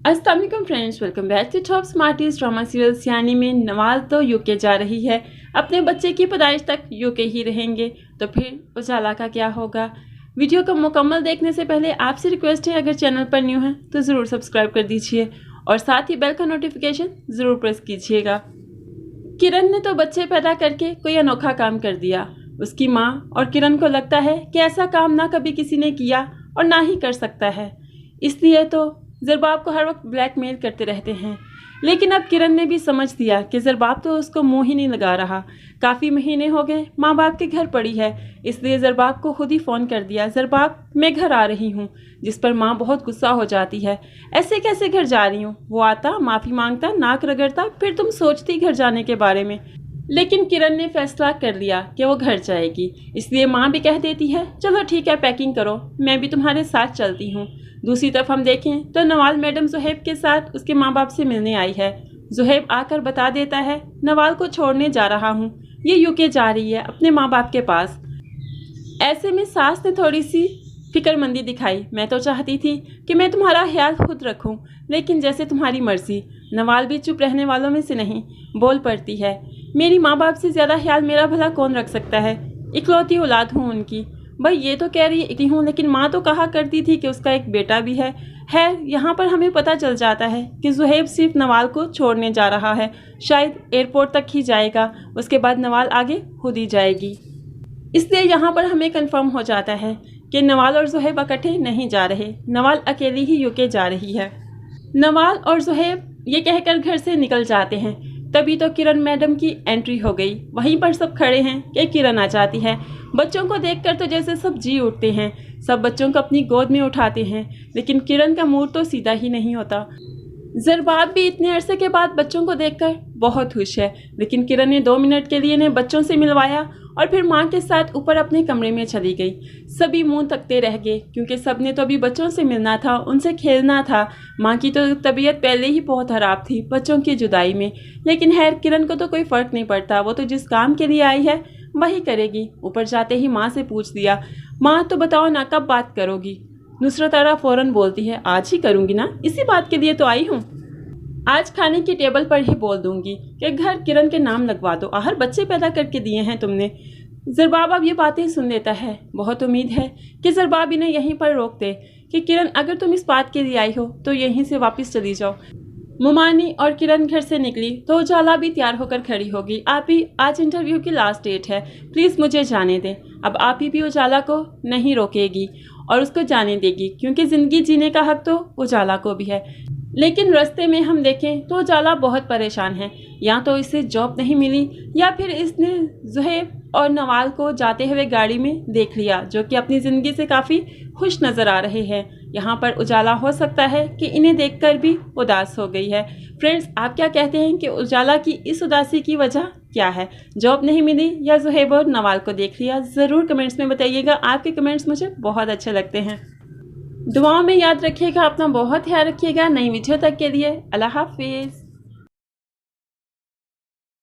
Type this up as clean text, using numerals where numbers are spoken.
अस्सलाम वालेकुम friends, welcome back to top smarties drama serial Siyani में नवाल तो यूके जा रही है। अपने बच्चे की पैदाइश तक यूके ही रहेंगे, तो फिर उजाला का क्या होगा। वीडियो को मुकम्मल देखने से पहले आपसे रिक्वेस्ट है, अगर चैनल पर न्यू है तो ज़रूर सब्सक्राइब कर दीजिए और साथ ही बेल का नोटिफिकेशन ज़रूर प्रेस कीजिएगा। किरण ने तो बच्चे पैदा करके कोई अनोखा काम कर दिया। उसकी माँ और किरण को लगता है कि ऐसा काम ना कभी किसी ने किया और ना ही कर सकता है, इसलिए तो ज़रबाब को हर वक्त ब्लैकमेल करते रहते हैं। लेकिन अब किरण ने भी समझ दिया कि ज़रबाब तो उसको मुंह ही नहीं लगा रहा। काफ़ी महीने हो गए माँ बाप के घर पड़ी है, इसलिए ज़रबाब को खुद ही फ़ोन कर दिया, ज़रबाब मैं घर आ रही हूँ। जिस पर माँ बहुत गुस्सा हो जाती है, ऐसे कैसे घर जा रही हूँ। वो आता, माफ़ी मांगता, नाक रगड़ता, फिर तुम सोचती घर जाने के बारे में। लेकिन किरण ने फैसला कर लिया कि वो घर जाएगी, इसलिए माँ भी कह देती है चलो ठीक है, पैकिंग करो, मैं भी तुम्हारे साथ चलती हूँ। दूसरी तरफ हम देखें तो नवाल मैडम ज़ुहैब के साथ उसके माँ बाप से मिलने आई है। ज़ुहैब आकर बता देता है नवाल को छोड़ने जा रहा हूँ, ये यूके जा रही है अपने माँ बाप के पास। ऐसे में सास ने थोड़ी सी फिक्रमंदी दिखाई। मैं तो चाहती थी कि मैं तुम्हारा ख्याल खुद रखूं, लेकिन जैसे तुम्हारी मर्जी। नवाल भी चुप रहने वालों में से नहीं, बोल पड़ती है मेरी माँ बाप से ज़्यादा ख्याल मेरा भला कौन रख सकता है, इकलौती औलाद हूँ उनकी। भाई ये तो कह रही हूँ, लेकिन माँ तो कहा करती थी कि उसका एक बेटा भी है। यहाँ पर हमें पता चल जाता है कि ज़ुहैब सिर्फ नवाल को छोड़ने जा रहा है, शायद एयरपोर्ट तक ही जाएगा, उसके बाद नवाल आगे खुद ही जाएगी। इसलिए यहाँ पर हमें कंफर्म हो जाता है कि नवाल और ज़ुहैब इकट्ठे नहीं जा रहे, नवाल अकेली ही यूके जा रही है। नवाल और ज़ुहैब ये कहकर घर से निकल जाते हैं। तभी तो किरण मैडम की एंट्री हो गई। वहीं पर सब खड़े हैं कि किरण आ जाती है। बच्चों को देखकर तो जैसे सब जी उठते हैं, सब बच्चों को अपनी गोद में उठाते हैं, लेकिन किरण का मुंह तो सीधा ही नहीं होता। ज़रबाब भी इतने अरसे के बाद बच्चों को देखकर बहुत खुश है, लेकिन किरण ने 2 मिनट के लिए इन्हें बच्चों से मिलवाया और फिर माँ के साथ ऊपर अपने कमरे में चली गई। सभी मुंह तकते रह गए, क्योंकि सब ने तो अभी बच्चों से मिलना था, उनसे खेलना था। माँ की तो तबीयत पहले ही बहुत ख़राब थी बच्चों की जुदाई में, लेकिन खैर किरण को तो कोई फ़र्क नहीं पड़ता, वो तो जिस काम के लिए आई है वही करेगी। ऊपर जाते ही माँ से पूछ दिया, माँ तो बताओ ना कब बात करोगी। नुसरत आरा फ़ौरन बोलती है आज ही करूँगी ना, इसी बात के लिए तो आई हूँ। आज खाने की टेबल पर ही बोल दूंगी कि घर किरण के नाम लगवा दो, आहर बच्चे पैदा करके दिए हैं तुमने। ज़रबाब अब ये बातें सुन लेता है। बहुत उम्मीद है कि ज़रबाब इन्हें यहीं पर रोक दे कि किरण अगर तुम इस बात के लिए आई हो तो यहीं से वापस चली जाओ। मुमानी और किरण घर से निकली तो उजाला भी तैयार होकर खड़ी होगी। आप ही, आज इंटरव्यू की लास्ट डेट है, प्लीज़ मुझे जाने दें। अब आप ही भी उजाला को नहीं रोकेगी और उसको जाने देगी, क्योंकि ज़िंदगी जीने का हक तो उजाला को भी है। लेकिन रास्ते में हम देखें तो उजाला बहुत परेशान है। या तो इसे जॉब नहीं मिली, या फिर इसने ज़ुहैब और नवाल को जाते हुए गाड़ी में देख लिया, जो कि अपनी ज़िंदगी से काफ़ी खुश नज़र आ रहे हैं। यहाँ पर उजाला हो सकता है कि इन्हें देखकर भी उदास हो गई है। फ्रेंड्स, आप क्या कहते हैं कि उजाला की इस उदासी की वजह क्या है? जॉब नहीं मिली या ज़ुहैब और नवाल को देख लिया? ज़रूर कमेंट्स में बताइएगा। आपके कमेंट्स मुझे बहुत अच्छे लगते हैं। दुआओं में याद रखिएगा, अपना बहुत ख्याल रखिएगा। नई वीडियो तक के लिए अल्लाह हाफिज़।